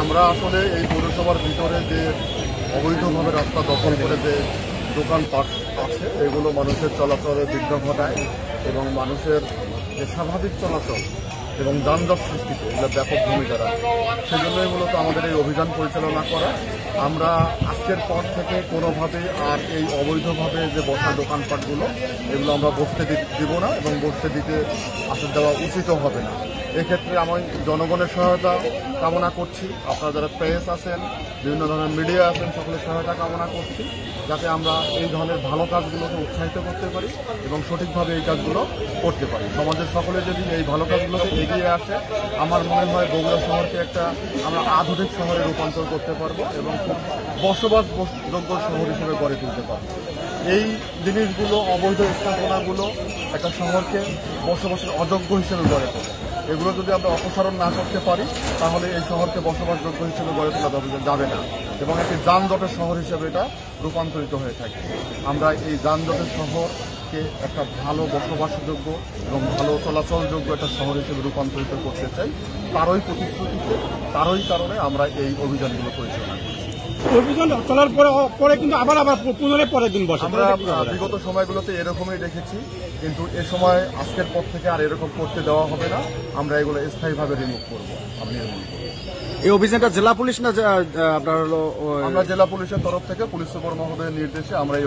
আমরা আসলে এই পৌরসভার ভিতরে যে অবৈধভাবে রাস্তা দখল করে যে দোকানপাট আছে এগুলো মানুষের চলাচলে বিঘ্ন ঘটায় এবং মানুষের যে স্বাভাবিক চলাচল এবং যানজট সৃষ্টিতে এগুলো ব্যাপক ভূমিকা রাখে। সেজন্যই মূলত আমাদের এই অভিযান পরিচালনা করা। আমরা আজকের পর থেকে কোনোভাবে আর এই অবৈধভাবে যে বসা দোকানপাটগুলো এগুলো আমরা বসতে দিব না এবং বসতে দিতে আসলে দেওয়া উচিতও হবে না। এক্ষেত্রে আমি জনগণের সহায়তা কামনা করছি। আপনারা যারা প্রেস আছেন, বিভিন্ন ধরনের মিডিয়া আছেন, সকলের সহায়তা কামনা করছি যাতে আমরা এই ধরনের ভালো কাজগুলোকে উৎসাহিত করতে পারি এবং সঠিকভাবে এই কাজগুলো করতে পারি। সমাজের সকলে যদি এই ভালো কাজগুলোকে এগিয়ে আসে, আমার মনে হয় বগুড়া শহরকে একটা আমরা আধুনিক শহরে রূপান্তর করতে পারবো এবং খুব বসবাসযোগ্য শহর হিসেবে গড়ে তুলতে পারবো। এই জিনিসগুলো, অবৈধ স্থাপনাগুলো একটা শহরকে বসবাসের অযোগ্য হিসেবে গড়ে তোলে। এগুলো যদি আমরা অপসারণ না করতে পারি তাহলে এই শহরকে বসবাসযোগ্য হিসেবে গড়ে তোলা যাবে না এবং একটি যানজটের শহর হিসেবে এটা রূপান্তরিত হয়ে থাকে। আমরা এই যানজটের শহরকে একটা ভালো বসবাসযোগ্য এবং ভালো চলাচলযোগ্য একটা শহর হিসেবে রূপান্তরিত করতে চাই। তারই প্রতিশ্রুতিতে, তারই কারণে আমরা এই অভিযানগুলো পরিচালনা করি। অভিযান চলার পরে কিন্তু আবার পুনরায় পরের দিন বসে। আমরা বিগত সময়গুলোতে এরকমই দেখেছি, কিন্তু এ সময় আজকের পর থেকে আর এরকম করতে দেওয়া হবে না। আমরা এগুলো স্থায়ীভাবে রিমুভ করবো, নির্মূল করবো। এই অভিযানটা জেলা পুলিশ না আপনার হলো? আমরা জেলা পুলিশের তরফ থেকে পুলিশ সুপার মহোদয়ের নির্দেশে আমরা এই